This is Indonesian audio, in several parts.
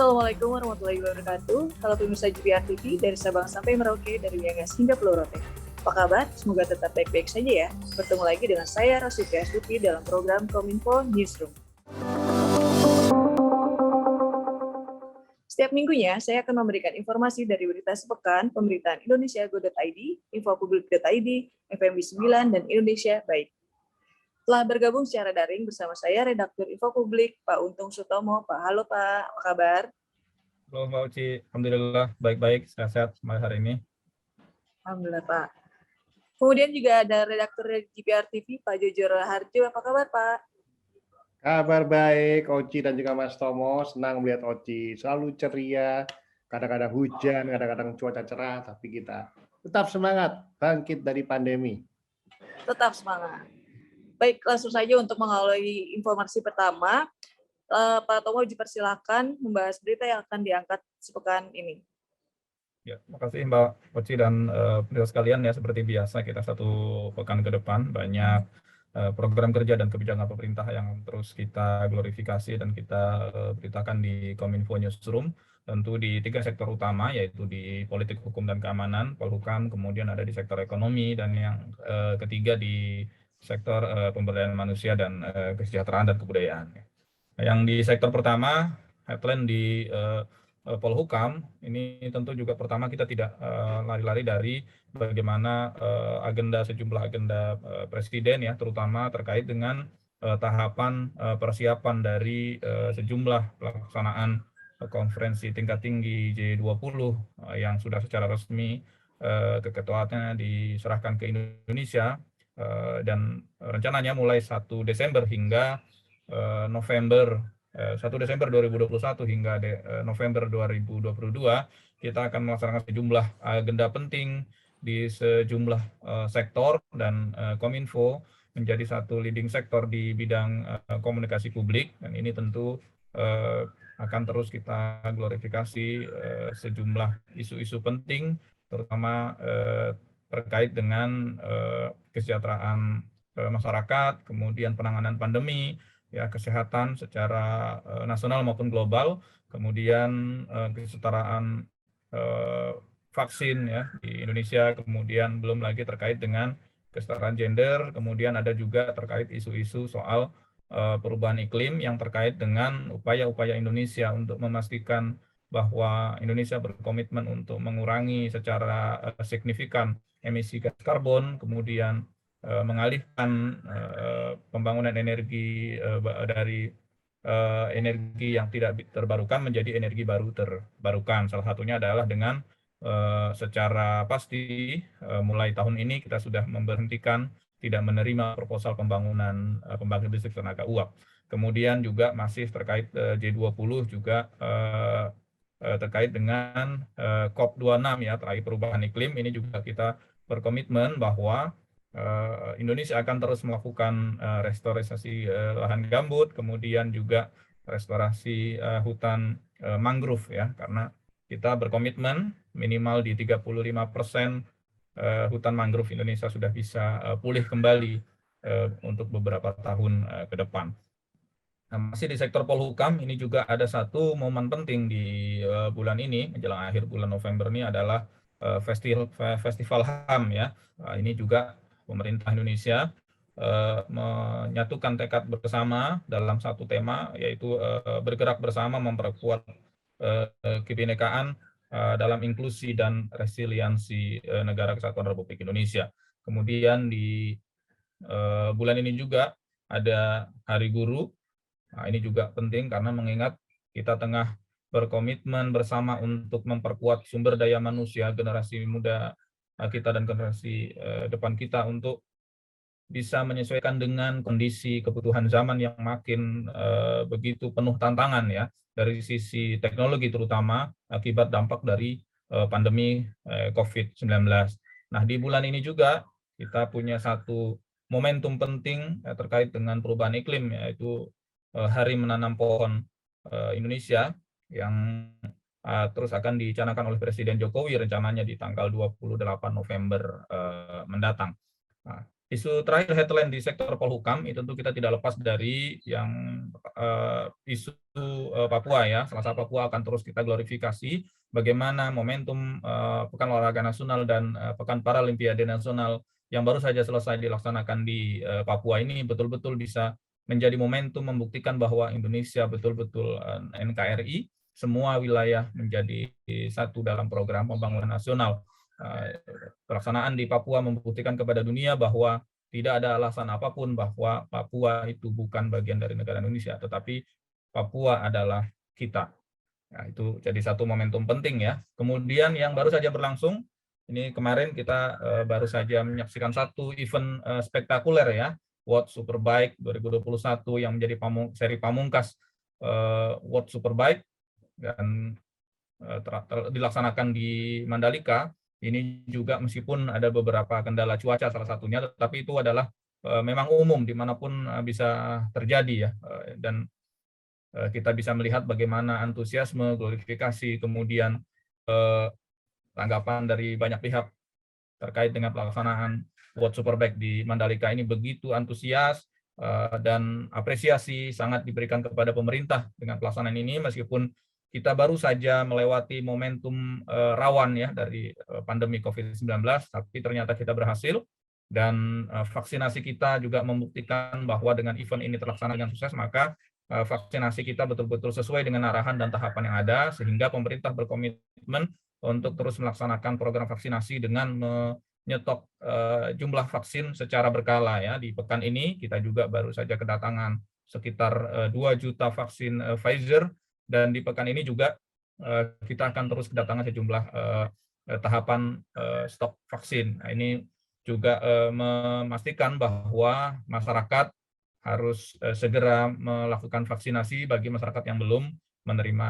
Assalamualaikum warahmatullahi wabarakatuh. Halo pemirsa GPR TV dari Sabang sampai Merauke, dari Miangas hingga Pulau Rote. Apa kabar? Semoga tetap baik-baik saja ya. Bertemu lagi dengan saya Rasuti Astuti dalam program Kominfo Newsroom. Setiap minggunya, saya akan memberikan informasi dari berita sepekan, pemberitaan Indonesia Go.id, Infopublik.id, FMB 9, dan Indonesia Baik. Telah bergabung secara daring bersama saya, Redaktur Infopublik, Pak Untung Sutomo. Pak, halo Pak, apa kabar? Halo Mbak Uci, Alhamdulillah baik-baik, sehat-sehat hari ini. Alhamdulillah Pak. Kemudian juga ada redaktur GPR TV, Pak Jojo Raharjo. Apa kabar Pak? Kabar baik, Oci dan juga Mas Tomo. Senang melihat Oci selalu ceria, kadang-kadang hujan, kadang-kadang cuaca cerah, tapi kita tetap semangat bangkit dari pandemi. Tetap semangat. Baik, langsung saja untuk mengawali informasi pertama, Pak Tomo dipersilakan membahas berita yang akan diangkat sepekan ini. Ya, makasih Mbak Oci dan pemirsa sekalian ya, seperti biasa kita satu pekan ke depan banyak program kerja dan kebijakan pemerintah yang terus kita glorifikasi dan kita beritakan di Kominfo Newsroom. Tentu di 3 sektor utama, yaitu di politik, hukum, dan keamanan, Polhukam, kemudian ada di sektor ekonomi, dan yang ketiga di sektor pemberdayaan manusia dan kesejahteraan dan kebudayaan. Yang di sektor pertama, headline di Polhukam, ini tentu juga pertama kita tidak lari-lari dari bagaimana sejumlah agenda Presiden ya, terutama terkait dengan tahapan persiapan dari sejumlah pelaksanaan konferensi tingkat tinggi G20 yang sudah secara resmi keketuaannya diserahkan ke Indonesia dan rencananya mulai 1 Desember hingga November 1 Desember 2021 hingga November 2022, kita akan melaksanakan sejumlah agenda penting di sejumlah sektor, dan Kominfo menjadi satu leading sektor di bidang komunikasi publik, dan ini tentu akan terus kita glorifikasi sejumlah isu-isu penting, terutama terkait dengan kesejahteraan masyarakat, kemudian penanganan pandemi, ya, kesehatan secara nasional maupun global, kemudian kesetaraan vaksin ya di Indonesia, kemudian belum lagi terkait dengan kesetaraan gender, kemudian ada juga terkait isu-isu soal perubahan iklim yang terkait dengan upaya-upaya Indonesia untuk memastikan bahwa Indonesia berkomitmen untuk mengurangi secara signifikan emisi gas karbon, kemudian mengalihkan pembangunan energi dari energi yang tidak terbarukan menjadi energi baru terbarukan. Salah satunya adalah dengan secara pasti mulai tahun ini kita sudah memberhentikan tidak menerima proposal pembangunan pembangkit listrik tenaga uap. Kemudian juga masih terkait G20 juga terkait dengan COP26 ya, terakhir perubahan iklim, ini juga kita berkomitmen bahwa Indonesia akan terus melakukan restorasi lahan gambut, kemudian juga restorasi hutan mangrove ya, karena kita berkomitmen minimal di 35% hutan mangrove Indonesia sudah bisa pulih kembali untuk beberapa tahun ke depan. Nah, masih di sektor Polhukam, ini juga ada satu momen penting di bulan ini, menjelang akhir bulan November ini adalah Festival HAM ya. Ini juga pemerintah Indonesia menyatukan tekad bersama dalam satu tema, yaitu bergerak bersama memperkuat kebinekaan dalam inklusi dan resiliensi negara kesatuan Republik Indonesia. Kemudian di bulan ini juga ada Hari Guru. Nah, ini juga penting karena mengingat kita tengah berkomitmen bersama untuk memperkuat sumber daya manusia generasi muda kita dan generasi depan kita untuk bisa menyesuaikan dengan kondisi kebutuhan zaman yang makin begitu penuh tantangan ya, dari sisi teknologi terutama akibat dampak dari pandemi COVID-19. Nah, di bulan ini juga kita punya satu momentum penting terkait dengan perubahan iklim, yaitu Hari Menanam Pohon Indonesia yang terus akan dicanangkan oleh Presiden Jokowi rencananya di tanggal 28 November mendatang. Nah, Isu terakhir headline di sektor Polhukam itu tentu kita tidak lepas dari yang isu Papua ya. Selasa Papua akan terus kita glorifikasi bagaimana momentum Pekan Olahraga Nasional dan Pekan Paralimpiade Nasional yang baru saja selesai dilaksanakan di Papua ini betul-betul bisa menjadi momentum membuktikan bahwa Indonesia betul-betul NKRI, semua wilayah menjadi satu dalam program pembangunan nasional. Pelaksanaan di Papua membuktikan kepada dunia bahwa tidak ada alasan apapun bahwa Papua itu bukan bagian dari negara Indonesia, tetapi Papua adalah kita. Nah, itu jadi satu momentum penting ya. Kemudian yang baru saja berlangsung, ini kemarin kita baru saja menyaksikan satu event spektakuler ya, World Superbike 2021 yang menjadi seri pamungkas World Superbike dan dilaksanakan di Mandalika. Ini juga meskipun ada beberapa kendala cuaca salah satunya, tetapi itu adalah memang umum dimanapun bisa terjadi ya. Dan kita bisa melihat bagaimana antusiasme, glorifikasi, kemudian tanggapan dari banyak pihak terkait dengan pelaksanaan World Superbike di Mandalika ini begitu antusias dan apresiasi sangat diberikan kepada pemerintah dengan pelaksanaan ini, meskipun kita baru saja melewati momentum rawan ya dari pandemi COVID-19, tapi ternyata kita berhasil dan vaksinasi kita juga membuktikan bahwa dengan event ini terlaksana dengan sukses, maka vaksinasi kita betul-betul sesuai dengan arahan dan tahapan yang ada, sehingga pemerintah berkomitmen untuk terus melaksanakan program vaksinasi dengan menyetok jumlah vaksin secara berkala ya. Di pekan ini kita juga baru saja kedatangan sekitar 2 juta vaksin Pfizer. Dan di pekan ini juga kita akan terus kedatangan sejumlah tahapan stok vaksin. Nah, ini juga memastikan bahwa masyarakat harus segera melakukan vaksinasi bagi masyarakat yang belum menerima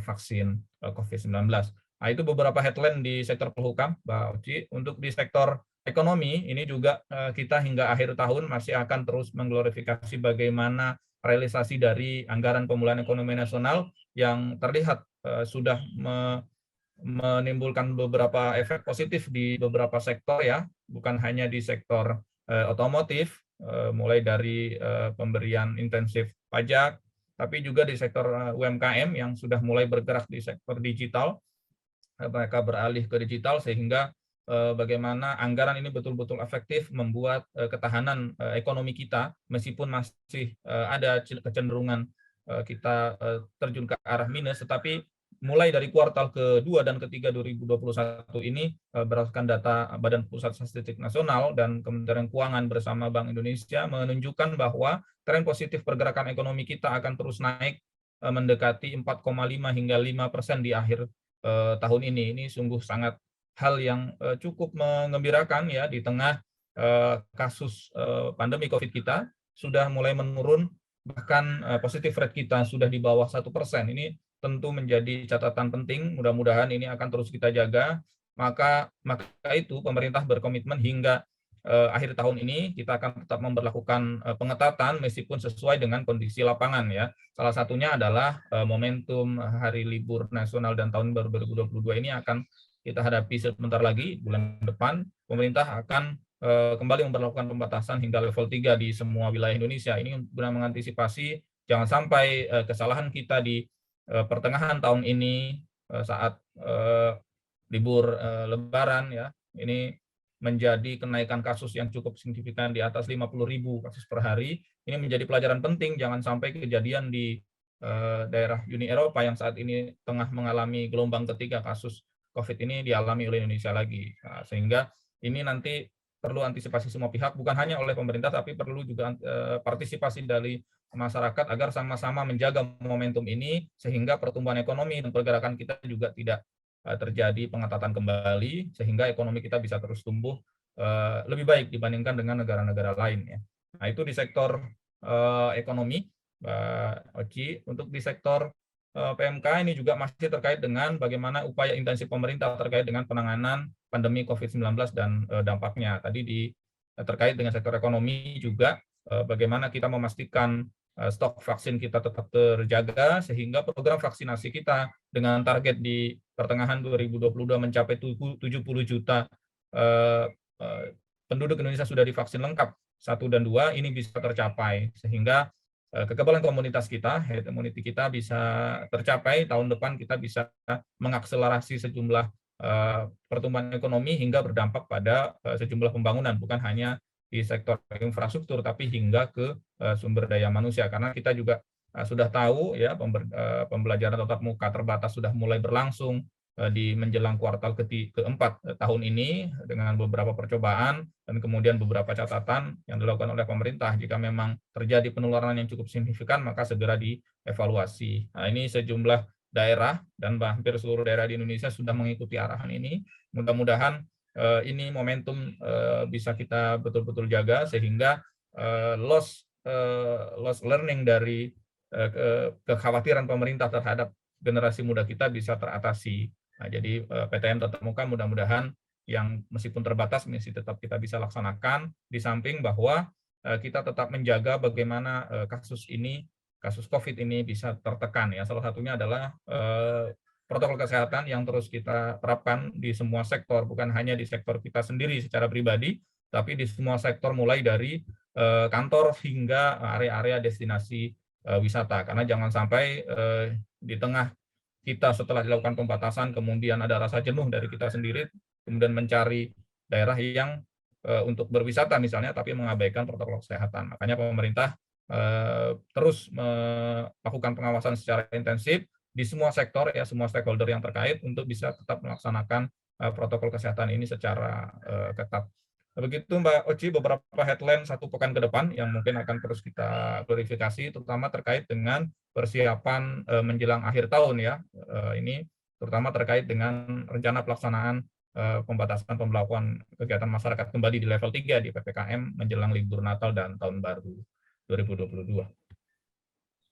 vaksin COVID-19. Nah, itu beberapa headline di sektor Polhukam, Mbak Oci. Untuk di sektor ekonomi, ini juga kita hingga akhir tahun masih akan terus mengglorifikasi bagaimana realisasi dari anggaran pemulihan ekonomi nasional yang terlihat sudah menimbulkan beberapa efek positif di beberapa sektor ya, bukan hanya di sektor otomotif, mulai dari pemberian intensif pajak, tapi juga di sektor UMKM yang sudah mulai bergerak di sektor digital, mereka beralih ke digital sehingga bagaimana anggaran ini betul-betul efektif membuat ketahanan ekonomi kita, meskipun masih ada kecenderungan kita terjun ke arah minus, tetapi mulai dari kuartal kedua dan ketiga 2021 ini berdasarkan data Badan Pusat Statistik Nasional dan Kementerian Keuangan bersama Bank Indonesia menunjukkan bahwa tren positif pergerakan ekonomi kita akan terus naik mendekati 4,5 hingga 5% di akhir tahun ini. Ini sungguh sangat hal yang cukup mengembirakan ya, di tengah kasus pandemi COVID kita sudah mulai menurun, bahkan positif rate kita sudah di bawah 1%. Ini tentu menjadi catatan penting, mudah-mudahan ini akan terus kita jaga. Maka itu pemerintah berkomitmen hingga akhir tahun ini kita akan tetap memberlakukan pengetatan meskipun sesuai dengan kondisi lapangan ya. Salah satunya adalah momentum hari libur nasional dan tahun baru 2022 ini akan kita hadapi sebentar lagi. Bulan depan pemerintah akan kembali memberlakukan pembatasan hingga level 3 di semua wilayah Indonesia. Ini guna mengantisipasi jangan sampai kesalahan kita di pertengahan tahun ini saat libur Lebaran ya, ini menjadi kenaikan kasus yang cukup signifikan di atas 50.000 kasus per hari. Ini menjadi pelajaran penting, jangan sampai kejadian di daerah Uni Eropa yang saat ini tengah mengalami gelombang ketiga kasus COVID ini dialami oleh Indonesia lagi. Nah, sehingga ini nanti perlu antisipasi semua pihak, bukan hanya oleh pemerintah, tapi perlu juga partisipasi dari masyarakat agar sama-sama menjaga momentum ini, sehingga pertumbuhan ekonomi dan pergerakan kita juga tidak terjadi pengetatan kembali, sehingga ekonomi kita bisa terus tumbuh lebih baik dibandingkan dengan negara-negara lain. Ya. Nah, itu di sektor ekonomi, Mbak Oci. Untuk di sektor PMK ini juga masih terkait dengan bagaimana upaya intensif pemerintah terkait dengan penanganan pandemi COVID-19 dan dampaknya. Tadi terkait dengan sektor ekonomi juga bagaimana kita memastikan stok vaksin kita tetap terjaga sehingga program vaksinasi kita dengan target di pertengahan 2022 mencapai 70 juta penduduk Indonesia sudah divaksin lengkap 1 dan 2, ini bisa tercapai sehingga kekebalan komunitas kita, herd immunity kita bisa tercapai. Tahun depan kita bisa mengakselerasi sejumlah pertumbuhan ekonomi hingga berdampak pada sejumlah pembangunan, bukan hanya di sektor infrastruktur tapi hingga ke sumber daya manusia, karena kita juga sudah tahu ya pembelajaran tatap muka terbatas sudah mulai berlangsung di menjelang kuartal keempat tahun ini dengan beberapa percobaan dan kemudian beberapa catatan yang dilakukan oleh pemerintah. Jika memang terjadi penularan yang cukup signifikan, maka segera dievaluasi. Nah, ini sejumlah daerah dan hampir seluruh daerah di Indonesia sudah mengikuti arahan ini. Mudah-mudahan ini momentum bisa kita betul-betul jaga sehingga loss learning dari kekhawatiran pemerintah terhadap generasi muda kita bisa teratasi. Nah, jadi PTM tatap muka mudah-mudahan yang meskipun terbatas masih tetap kita bisa laksanakan, di samping bahwa kita tetap menjaga bagaimana kasus COVID ini bisa tertekan ya. Salah satunya adalah protokol kesehatan yang terus kita terapkan di semua sektor, bukan hanya di sektor kita sendiri secara pribadi, tapi di semua sektor mulai dari kantor hingga area-area destinasi wisata. Karena jangan sampai di tengah kita setelah dilakukan pembatasan kemudian ada rasa jenuh dari kita sendiri, kemudian mencari daerah yang untuk berwisata misalnya, tapi mengabaikan protokol kesehatan. Makanya pemerintah terus melakukan pengawasan secara intensif di semua sektor ya, semua stakeholder yang terkait untuk bisa tetap melaksanakan protokol kesehatan ini secara ketat. Begitu Mbak Oci, beberapa headline 1 pekan ke depan yang mungkin akan terus kita klarifikasi, terutama terkait dengan persiapan menjelang akhir tahun ya. Ini terutama terkait dengan rencana pelaksanaan pembatasan pembelakuan kegiatan masyarakat kembali di level 3 di PPKM menjelang libur Natal dan Tahun Baru 2022.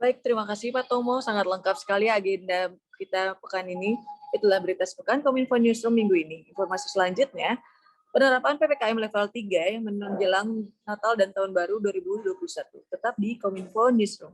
Baik, terima kasih Pak Tomo. Sangat lengkap sekali agenda kita pekan ini. Itulah berita sepekan Kominfo Newsroom minggu ini. Informasi selanjutnya, penerapan PPKM level 3 yang menjelang Natal dan Tahun Baru 2021. Tetap di Kominfo Newsroom.